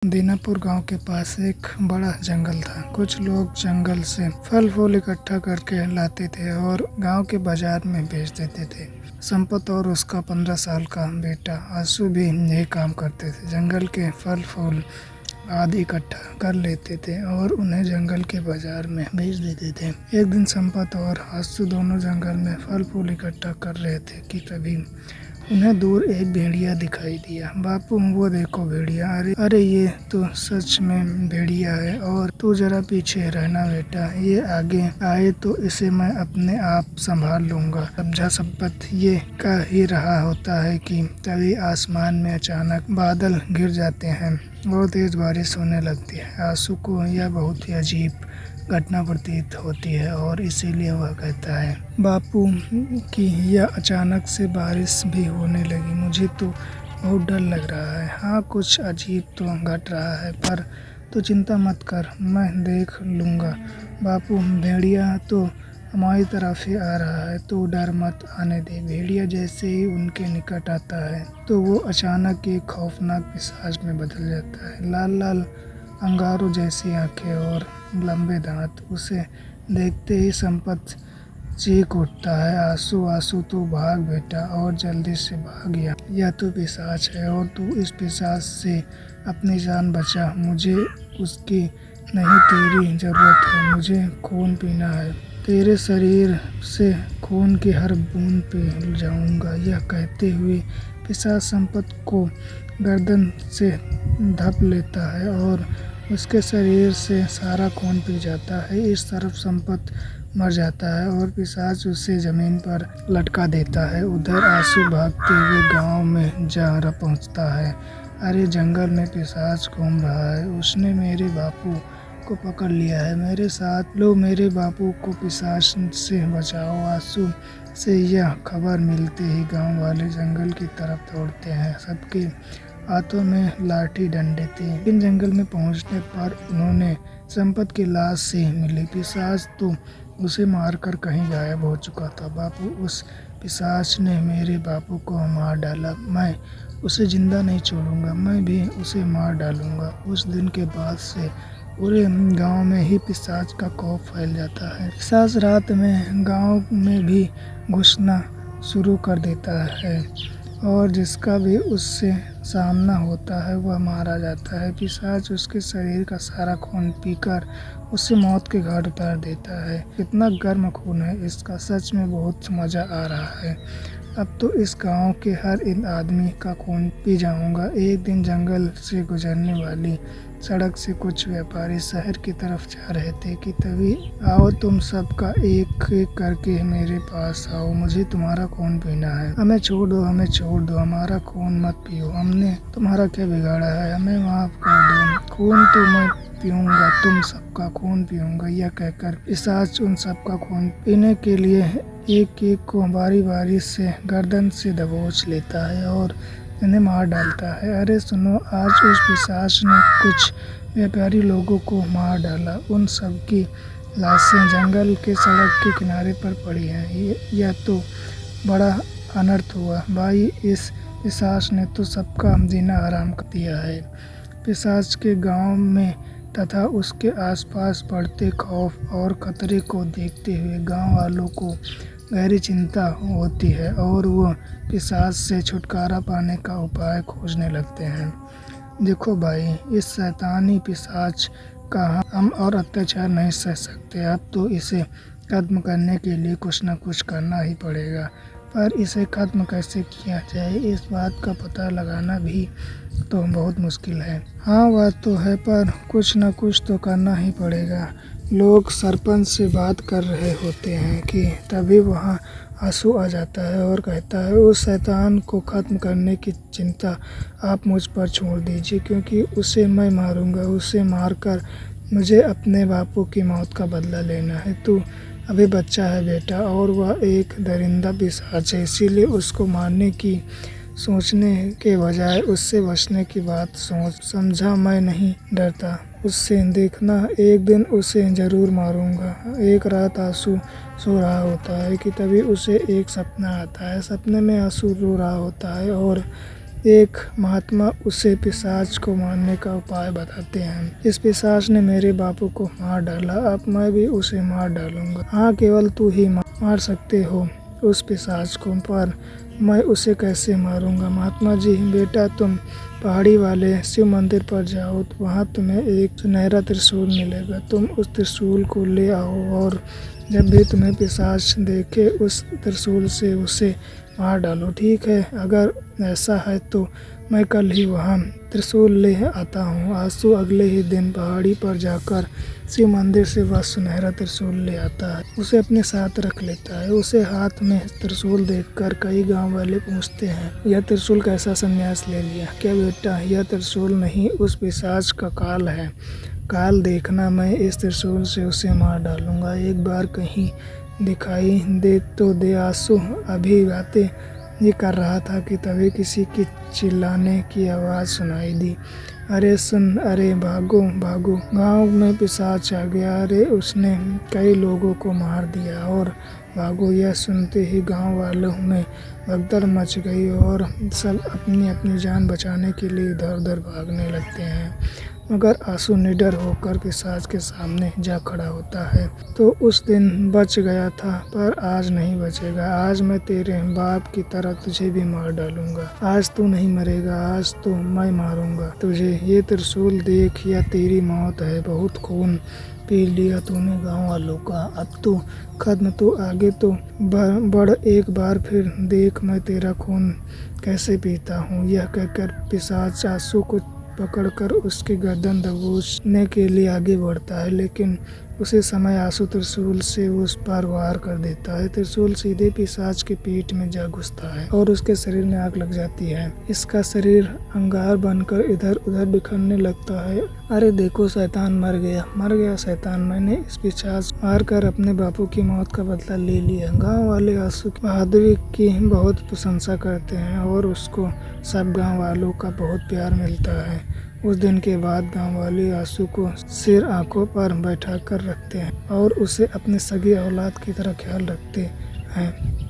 दीनापुर गांव के पास एक बड़ा जंगल था। कुछ लोग जंगल से फल फूल इकट्ठा करके लाते थे और गांव के बाजार में बेच देते थे। संपत और उसका 15 साल का बेटा आंसू भी यही काम करते थे। जंगल के फल फूल आदि इकट्ठा कर लेते थे और उन्हें जंगल के बाजार में बेच देते थे। एक दिन संपत और आंसू दोनों जंगल में फल फूल इकट्ठा कर रहे थे कि तभी उन्हें दूर एक भेड़िया दिखाई दिया। बापू, वो देखो भेड़िया। अरे ये तो सच में भेड़िया है। और तू जरा पीछे रहना बेटा, ये आगे आए तो इसे मैं अपने आप संभाल लूंगा। समझा संपत ये कह ही रहा होता है कि तभी आसमान में अचानक बादल घिर जाते हैं और तेज बारिश होने लगती है। आंसू को यह बहुत ही अजीब घटना प्रतीत होती है और इसीलिए वह कहता है, बापू कि यह अचानक से बारिश भी होने लगी, मुझे तो बहुत डर लग रहा है। हाँ, कुछ अजीब तो घट रहा है, पर तू चिंता मत कर, मैं देख लूँगा। बापू, भेड़िया तो हमारी तरफ ही आ रहा है, तू डर मत, आने दे। भेड़िया जैसे ही उनके निकट आता है तो वो अचानक एक खौफनाक पिशाच में बदल जाता है। लाल लाल अंगारों जैसी आंखें और लंबे दांत। उसे देखते ही संपत चीख उठता है, आंसू आंसू तू भाग बेटा, और जल्दी से भाग। यह तो पिशाच है और तू इस पिशाच से अपनी जान बचा। मुझे उसकी नहीं, तेरी जरूरत है। मुझे खून पीना है, तेरे शरीर से खून की हर बूंद पी जाऊंगा। यह कहते हुए पिशाच संपत को गर्दन से ढप लेता है और उसके शरीर से सारा खून पी जाता है। इस तरफ संपत मर जाता है और पिशाच उसे जमीन पर लटका देता है। उधर आंसू भागते हुए गांव में जा पहुंचता है। अरे, जंगल में पिशाच घूम रहा है, उसने मेरे बापू को पकड़ लिया है। मेरे साथ लो, मेरे बापू को पिशाच से बचाओ। आंसू से यह खबर मिलते ही गांव वाले जंगल की तरफ दौड़ते हैं। सबके हाथों में लाठी डंडे थे। लेकिन जंगल में पहुंचने पर उन्होंने संपत की लाश से मिली। पिशाच तो उसे मारकर कहीं गायब हो चुका था। बापू, उस पिशाच ने मेरे बापू को मार डाला। मैं उसे जिंदा नहीं छोड़ूंगा, मैं भी उसे मार डालूंगा। उस दिन के बाद से पूरे गांव में ही पिशाच का खौफ फैल जाता है। पिशाच रात में गांव में भी घुसना शुरू कर देता है और जिसका भी उससे सामना होता है वह मारा जाता है। पिशाच उसके शरीर का सारा खून पीकर उसे मौत के घाट उतार देता है। कितना गर्म खून है इसका, सच में बहुत मज़ा आ रहा है। अब तो इस गांव के हर एक आदमी का खून पी जाऊंगा। एक दिन जंगल से गुजरने वाली सड़क से कुछ व्यापारी शहर की तरफ जा रहे थे कि तभी, आओ तुम सबका एक एक करके मेरे पास आओ, मुझे तुम्हारा खून पीना है। हमें छोड़ दो, हमें छोड़ दो, हमारा खून मत पियो, हमने तुम्हारा क्या बिगाड़ा है, हमें माफ कर दो। खून तो मैं पीऊंगा, तुम सबका खून पीऊंगा। यह कहकर पिशाच उन सबका खून पीने के लिए एक एक को बारी बारी से गर्दन से दबोच लेता है और इन्हें मार डालता है। अरे सुनो, आज उस पिशाच ने कुछ व्यापारी लोगों को मार डाला। उन सब की लाशें जंगल के सड़क के किनारे पर पड़ी हैं। यह तो बड़ा अनर्थ हुआ भाई, इस पिशाच ने तो सबका जीना हराम कर दिया है। पिशाच के गांव में तथा उसके आसपास बढ़ते खौफ और खतरे को देखते हुए गांव वालों को गहरी चिंता होती है और वो पिशाच से छुटकारा पाने का उपाय खोजने लगते हैं। देखो भाई, इस शैतानी पिशाच का हम और अत्याचार नहीं सह सकते। अब तो इसे खत्म करने के लिए कुछ न कुछ करना ही पड़ेगा, पर इसे खत्म कैसे किया जाए इस बात का पता लगाना भी तो बहुत मुश्किल है। हाँ, वह तो है, पर कुछ न कुछ तो करना ही पड़ेगा। लोग सरपंच से बात कर रहे होते हैं कि तभी वहाँ आंसू आ जाता है और कहता है, उस शैतान को खत्म करने की चिंता आप मुझ पर छोड़ दीजिए, क्योंकि उसे मैं मारूंगा। उसे मारकर मुझे अपने बापू की मौत का बदला लेना है। तू अभी बच्चा है बेटा, और वह एक दरिंदा पिशाच है, इसीलिए उसको मारने की सोचने के बजाय उससे बचने की बात सोच। समझा, मैं नहीं डरता उससे, देखना एक दिन उसे जरूर मारूंगा। एक रात आंसू सो रहा होता है कि तभी उसे एक सपना आता है। सपने में आंसू रो रहा होता है और एक महात्मा उसे पिशाच को मारने का उपाय बताते हैं। इस पिशाच ने मेरे बापू को मार डाला, अब मैं भी उसे मार डालूंगा। हाँ, केवल तू ही मार सकते हो उस पिशाच को, पर मैं उसे कैसे मारूंगा? महात्मा जी, बेटा तुम पहाड़ी वाले शिव मंदिर पर जाओ, वहाँ तुम्हें एक सुनहरा त्रिशूल मिलेगा। तुम उस त्रिशूल को ले आओ और जब भी तुम्हें पिशाच देखे उस त्रिशूल से उसे मार डालो, ठीक है? अगर ऐसा है तो मैं कल ही वहाँ त्रिशूल ले आता हूँ। आंसू अगले ही दिन पहाड़ी पर जाकर शिव मंदिर से वह सुनहरा त्रिशूल ले आता है, उसे अपने साथ रख लेता है। उसे हाथ में त्रिशूल देखकर कई गांव वाले पूछते हैं, यह त्रिशूल कैसा संन्यास ले लिया? क्या बेटा, यह त्रिशूल नहीं, उस पिशाच का काल है। काल देखना, मैं इस त्रिशूल से उसे मार डालूंगा। एक बार कहीं दिखाई दे तो दे। आंसू अभी बातें ये कर रहा था कि तभी किसी की चिल्लाने की आवाज़ सुनाई दी। अरे सुन, अरे भागो भागो, गांव में पिशाच आ गया। अरे उसने कई लोगों को मार दिया और भागो। यह सुनते ही गांव वालों में भगदड़ मच गई और सब अपनी अपनी जान बचाने के लिए इधर उधर भागने लगते हैं। मगर आंसू निडर होकर पिशाच के सामने जा खड़ा होता है। तो उस दिन बच गया था, पर आज नहीं बचेगा। आज मैं तेरे बाप की तरह तुझे भी मार डालूंगा। आज तू नहीं मरेगा, आज तो मैं मारूंगा तुझे। ये त्रिशूल देख, यह तेरी मौत है। बहुत खून पी लिया तूने गांव वालों का, अब तो खत्म। तो आगे तो बढ़, एक बार फिर देख मैं तेरा खून कैसे पीता हूँ। यह कहकर पिशाच आंसू को पकड़कर उसकी गर्दन दबोचने के लिए आगे बढ़ता है, लेकिन उसी समय आंसू त्रिशूल से उस पर वार कर देता है। त्रिशूल सीधे पिशाच की पीठ में जा घुसता है और उसके शरीर में आग लग जाती है। इसका शरीर अंगार बनकर इधर उधर बिखरने लगता है। अरे देखो, शैतान मर गया शैतान। मैंने इस पिशाच मार कर अपने बापू की मौत का बदला ले लिया। गांव वाले आंसू की बहादुरी की बहुत प्रशंसा करते हैं और उसको सब गांव वालों का बहुत प्यार मिलता है। उस दिन के बाद गांव वाले आंसू को सिर आंखों पर बैठा कर रखते हैं और उसे अपने सगी औलाद की तरह ख्याल रखते हैं।